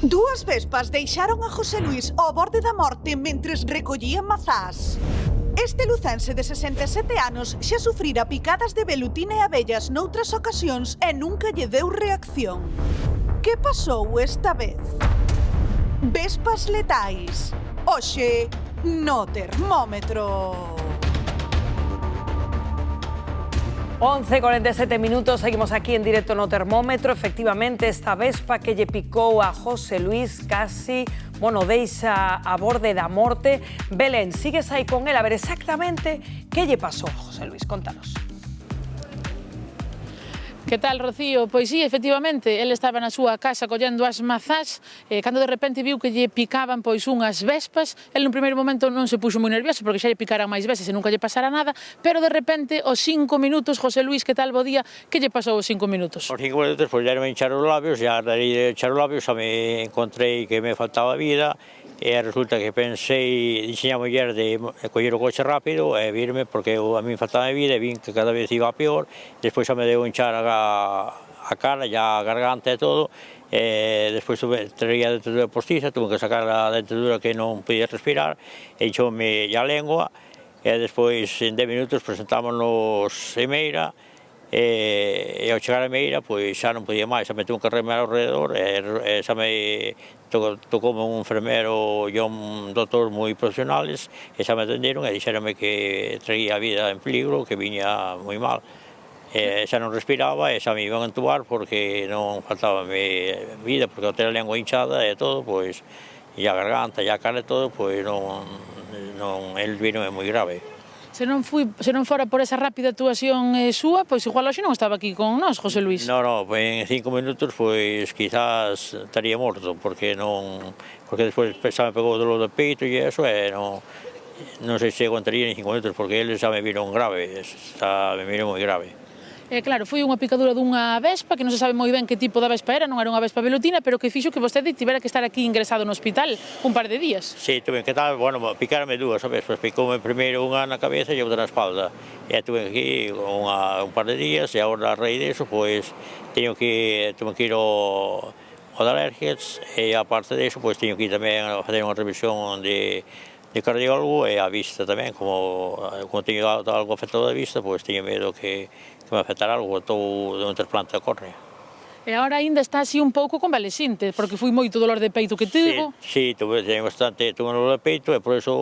Dúas vespas deixaron a José Luís ao borde da morte mentres recollían mazás. Este lucense de 67 anos xa sufrira picadas de velutina e abellas noutras ocasións e nunca lle deu reacción. Que pasou esta vez? Vespas letais. Hoxe, no termómetro. 11:47 minutos, seguimos aquí en directo no termómetro. Efectivamente, esta vespa que lle picou a José Luís casi, deixa a borde da morte. Belén, sigues aí con él a ver exactamente que lle pasou a José Luís, contanos. Que tal, Rocío? Pois sí, efectivamente, ele estaba na súa casa collendo as mazás, cando de repente viu que lle picaban pois unhas vespas. Ele no primeiro momento non se puxo moi nervioso porque xa lle picaran máis veces e nunca lle pasara nada, pero de repente, aos 5 minutos, José Luís, que tal, bo día, que lle pasou aos 5 minutos? Aos 5 minutos, pois ya non me hincharon os labios, ya de hinchar os labios, xa me encontrei que me faltaba vida, e resulta que pensei, dixen a muller de coller o coche rápido e virme, porque a mí faltaba vida e vin que cada vez iba a peor. Despois xa me deu hinchar a cara, ya a garganta e todo, e despois traía a dentadura postiza, tuve que sacar a dentadura que non podía respirar, e hinchoume a lengua, e despois en 10 minutos presentámonos en Meira, e ao chegar a Meira pois xa non podía máis, xa me tuve que remar ao redor, e xa me tocoume un enfermero e un doutor moi profesionales, e xa me atenderon e dixéronme que traía a vida en peligro, que viña moi mal, e xa non respiraba e xa me iban a entubar porque non faltaba vida, porque ao ter a lengua hinchada e todo, pois, e a garganta e a cara e todo, pois el vino é moi grave. Se non fora por esa rápida actuación súa, pois igual hoxe non estaba aquí con nós, José Luís. Non, en 5 minutos, pois, quizás estaría morto, porque despois xa me pegou o dolor do peito e eso, e non sei se aguantaría en 5 minutos, porque eles xa me viron grave, xa me viron moi grave. Claro, foi unha picadura dunha vespa, que non se sabe moi ben que tipo de vespa era, non era unha vespa velutina, pero que fixo que vostede tivera que estar aquí ingresado no hospital un par de días. Sí, tuve que estar, picarme dúas vespas, picoume primeiro unha na cabeza e outra na espalda. E tuve aquí un par de días, e agora a raíz disso, pois, tuve que ir ao de alergias, e aparte disso, pois, teño que ir tamén a fazer unha revisión de cardiólogo e a vista tamén, como teño algo afectado da vista, pois teño medo que me afectara algo, estou de un trasplante de córnea. E agora ainda está así un pouco convalescente, porque foi moito dolor de peito que tivo. Sí, tuve bastante dolor de peito, e por iso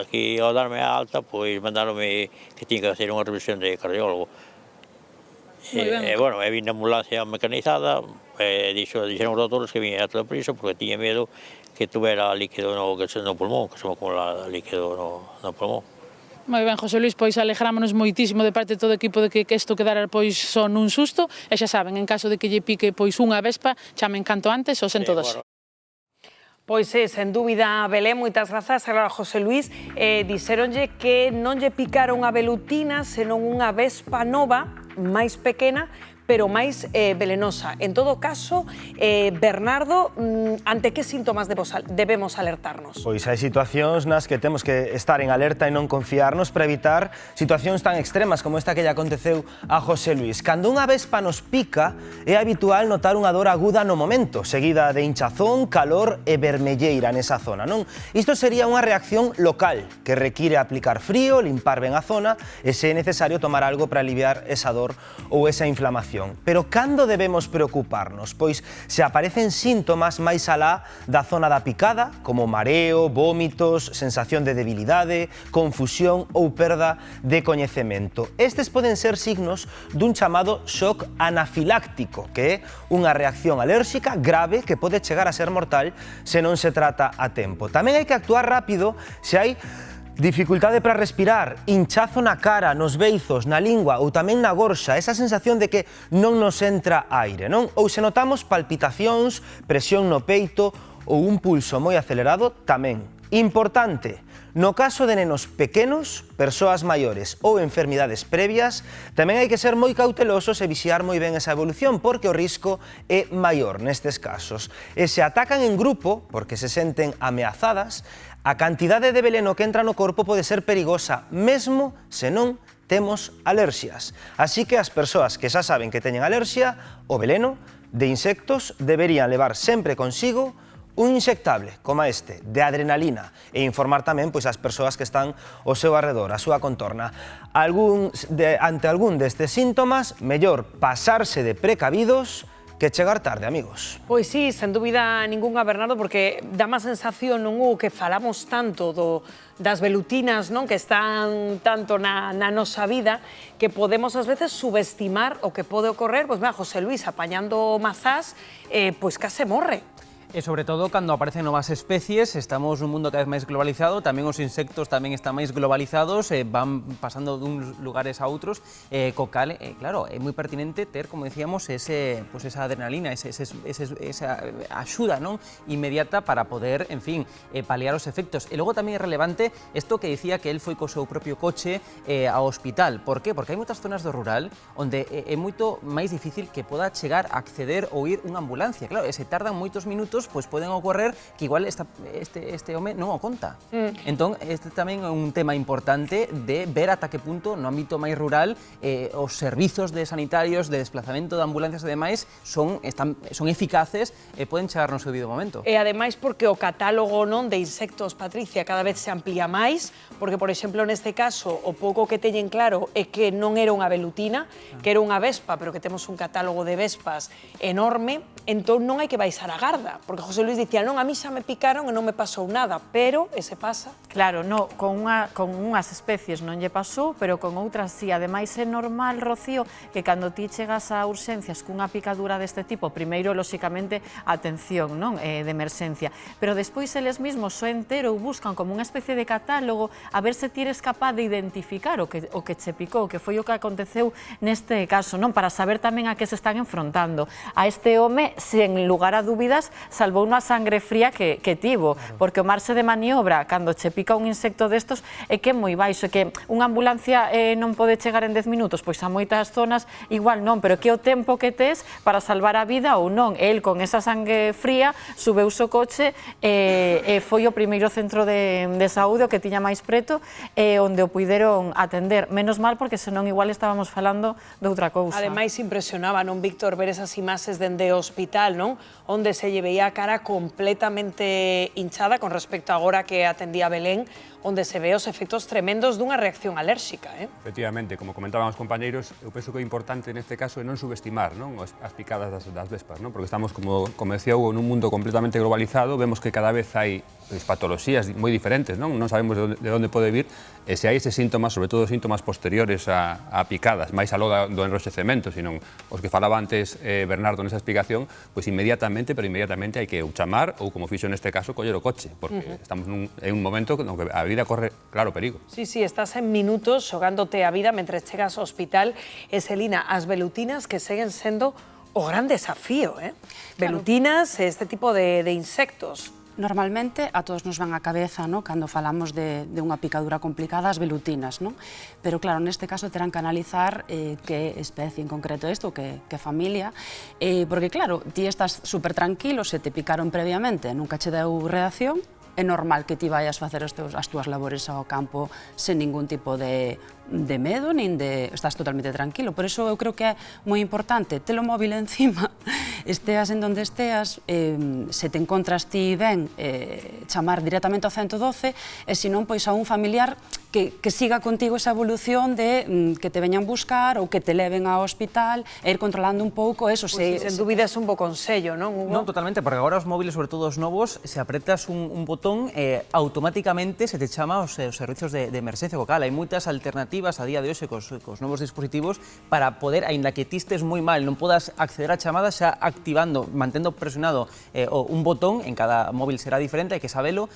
aquí ao darme a alta, pois mandaronme que tiña que facer unha revisión de cardiólogo. E vin na ambulancia mecanizada, e dixeron os doutores que viñera todo priso porque tiña medo que tuvera líquido no pulmón, que se me acumula líquido no pulmón. Moi ben, José Luís, pois alegrámonos moitísimo de parte de todo o equipo de que isto quedara pois só nun susto, e xa saben, en caso de que lle pique pois unha vespa, chamen canto antes ou sen todos. Pois é, sen dúbida, Belén, moitas grazas. Agora, José Luís, dixeronlle que non lle picara unha velutina, senón unha vespa nova, máis pequena, pero máis velenosa. En todo caso, Bernardo, ante que síntomas debemos alertarnos? Pois hai situacións nas que temos que estar en alerta e non confiarnos para evitar situacións tan extremas como esta que lle aconteceu a José Luís. Cando unha vespa nos pica, é habitual notar unha dor aguda no momento, seguida de hinchazón, calor e vermelleira nesa zona, non? Isto sería unha reacción local que require aplicar frío, limpar ben a zona e, se é necesario, tomar algo para aliviar esa dor ou esa inflamación. Pero cando debemos preocuparnos? Pois se aparecen síntomas máis alá da zona da picada, como mareo, vómitos, sensación de debilidade, confusión ou perda de coñecemento. Estes poden ser signos dun chamado shock anafiláctico, que é unha reacción alérxica grave que pode chegar a ser mortal se non se trata a tempo. Tamén hai que actuar rápido se hai dificultade para respirar, hinchazo na cara, nos beizos, na lingua ou tamén na gorxa, esa sensación de que non nos entra aire, non? Ou se notamos palpitacións, presión no peito ou un pulso moi acelerado, tamén. Importante, no caso de nenos pequenos, persoas maiores ou enfermidades previas, tamén hai que ser moi cautelosos e vixiar moi ben esa evolución, porque o risco é maior nestes casos. E se atacan en grupo, porque se senten ameazadas, a cantidade de veleno que entra no corpo pode ser perigosa, mesmo se non temos alerxias. Así que as persoas que xa saben que teñen alerxia, o veleno de insectos deberían levar sempre consigo un insectable, como este, de adrenalina, e informar tamén pois, as persoas que están ao seu arredor, a súa contorna. Ante algún destes síntomas, mellor pasarse de precavidos que chegar tarde, amigos. Pois sí, sen dúbida ninguna, Bernardo, porque dá má sensación non o que falamos tanto das velutinas, non, que están tanto na nosa vida, que podemos ás veces subestimar o que pode ocorrer, pois mira, José Luis apañando mazás, pois case morre. E sobre todo cando aparecen novas especies, estamos nun mundo cada vez máis globalizado, tamén os insectos tamén están máis globalizados, van pasando duns lugares a outros, co cal, claro, é moi pertinente ter, como decíamos, esa adrenalina, esa axuda non inmediata para poder, en fin, paliar os efectos. E logo tamén é relevante isto que dicía que el foi co seu propio coche ao hospital. Por qué? Porque hai moitas zonas do rural onde é moito máis difícil que poda chegar a acceder ou ir unha ambulancia. Claro, e se tardan moitos minutos, pois poden ocorrer que igual este home non o conta. Entón, este tamén é un tema importante de ver ata que punto no ámbito máis rural os servizos de sanitarios, de desplazamento de ambulancias e demais son eficaces e poden chegar no seu debido momento. E ademais porque o catálogo non de insectos, Patricia, cada vez se amplía máis, porque, por exemplo, neste caso, o pouco que teñen claro é que non era unha velutina, que era unha vespa, pero que temos un catálogo de vespas enorme, entón non hai que baixar a garda, porque José Luis dicía, non, a mí xa me picaron e non me pasou nada, pero ese pasa. Claro, no, con unhas especies non lle pasou, pero con outras sí. Ademais é normal, Rocío, que cando ti chegas a urxencias cunha picadura deste tipo, primeiro, lóxicamente, atención, non, de emerxencia, pero despois eles mesmos o entero buscan como unha especie de catálogo a ver se ti eres capaz de identificar o que che picou, que foi o que aconteceu neste caso, non, para saber tamén a que se están enfrontando. A este home, sen lugar a dúbidas, salvou unha sangre fría que tivo, porque o marxe de maniobra cando che pica un insecto destos é que é moi baixo, que unha ambulancia non pode chegar en 10 minutos, pois a moitas zonas igual non, pero que o tempo que tes para salvar a vida ou non. El con esa sangre fría subeu o coche e foi o primeiro centro de saúde o que tiña máis preto onde o puideron atender. Menos mal, porque senón igual estábamos falando de outra cousa. Ademais impresionaba, non, Víctor, ver esas imaxes dende o hospital, non, onde se lle veía a cara completamente hinchada con respecto a agora que atendía Belén, onde se ve os efectos tremendos dunha reacción alérxica. Efectivamente, como comentaban os compañeiros, eu penso que é importante neste caso é non subestimar as picadas das vespas, porque estamos, como decía Hugo, nun mundo completamente globalizado, vemos que cada vez hai patoloxías moi diferentes, non sabemos de onde pode vir, e se hai eses síntomas, sobre todo síntomas posteriores a picadas, máis aló do enroxecemento, senón os que falaba antes Bernardo nesa explicación, pois inmediatamente hai que chamar, ou como fixo neste caso, coller o coche, porque estamos en un momento no que a vida corre claro perigo. Sí, estás en minutos xogándote a vida mentre chegas ao hospital. E, Selina, as velutinas que seguen sendo o gran desafío, velutinas e este tipo de insectos. Normalmente a todos nos van á cabeza, cando falamos de unha picadura complicada, as velutinas, pero claro, neste caso terán que analizar que especie en concreto isto, que familia, porque claro, ti estás super tranquilo, se te picaron previamente, nunca che deu reacción, é normal que ti vayas facer as túas labores ao campo sen ningún tipo de medo, nin de... estás totalmente tranquilo. Por iso eu creo que é moi importante ter o móvil encima, esteas en donde esteas, se te encontras ti ben, chamar directamente ao 112, e se non, pois a un familiar que siga contigo esa evolución de que te veñan buscar ou que te leven ao hospital, e ir controlando un pouco eso. Sen dúbida é un bo consello, non, Hugo? Non, totalmente, porque agora os móviles, sobre todo os novos, se apretas un botón, automáticamente se te chama os servicios de emerxencia vocal. Hai moitas alternativas a día de hoxe cos novos dispositivos para poder, aínda que ti estés moi mal, non podas acceder á chamada, xa activando, mantendo presionado un botón, en cada móvil será diferente, hai que sabelo,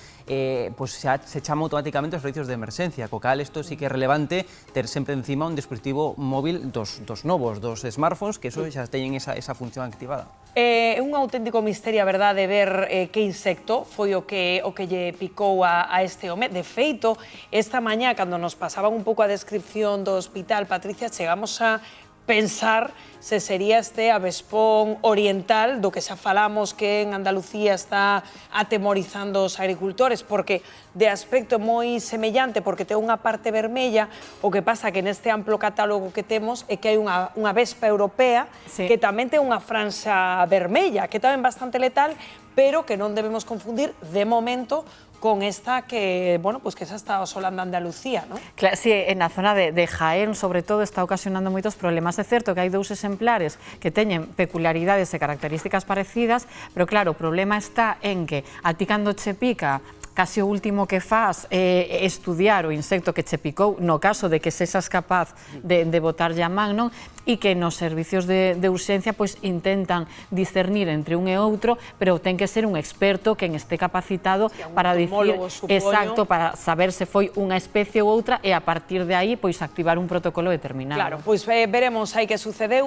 pois xa se chama automáticamente os servicios de emerxencia, co cal isto sí que é relevante ter sempre encima un dispositivo móvil dos novos, dos smartphones, que eso xa teñen esa función activada. É un auténtico misterio, a verdade, ver que insecto foi o que lle picou a este home. De feito, esta mañá, cando nos pasaban un pouco a descripción do hospital, Patricia, chegamos a pensar se sería este avespón oriental do que xa falamos que en Andalucía está atemorizando os agricultores, porque de aspecto moi semellante, porque ten unha parte vermella, o que pasa que neste amplo catálogo que temos é que hai unha vespa europea que tamén ten unha franxa vermella, que tamén bastante letal, pero que non debemos confundir de momento con esta que, bueno, pues que xa está asolando Andalucía, ¿no? Claro, sí, na zona de Jaén, sobre todo, está ocasionando moitos problemas. É certo que hai 2 exemplares que teñen peculiaridades e características parecidas, pero claro, o problema está en que a ti cando che pica, casi o último que faz é estudiar o insecto que che picou, no caso de que sexas capaz de botarlle a man, non? E que nos servicios de urxencia pois intentan discernir entre un e outro, pero ten que ser un experto que esté capacitado para dicir, exacto, para saber se foi unha especie ou outra e a partir de aí pois activar un protocolo determinado. Claro, pois veremos aí que sucedeu.